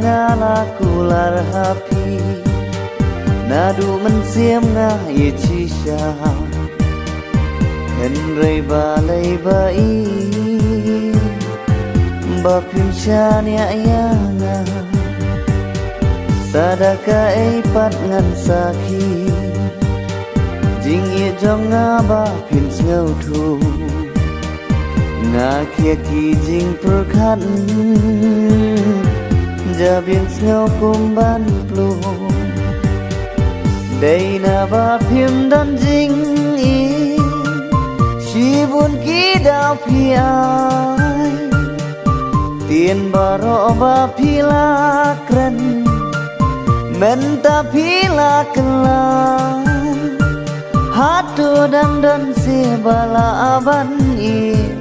ngala kular hapi nadu mensiam nga icisha henrei balai bai bapim shania yana sadaka pat ngan saki jing ye jong nga bapim ngau thu nga kia ki jing perkhan jabing ngau kumban plu day na bapim dan jing i shibun ki dao pi ai tiền baro ba pila kren menta pila kelan hatu dang dan si bala aban i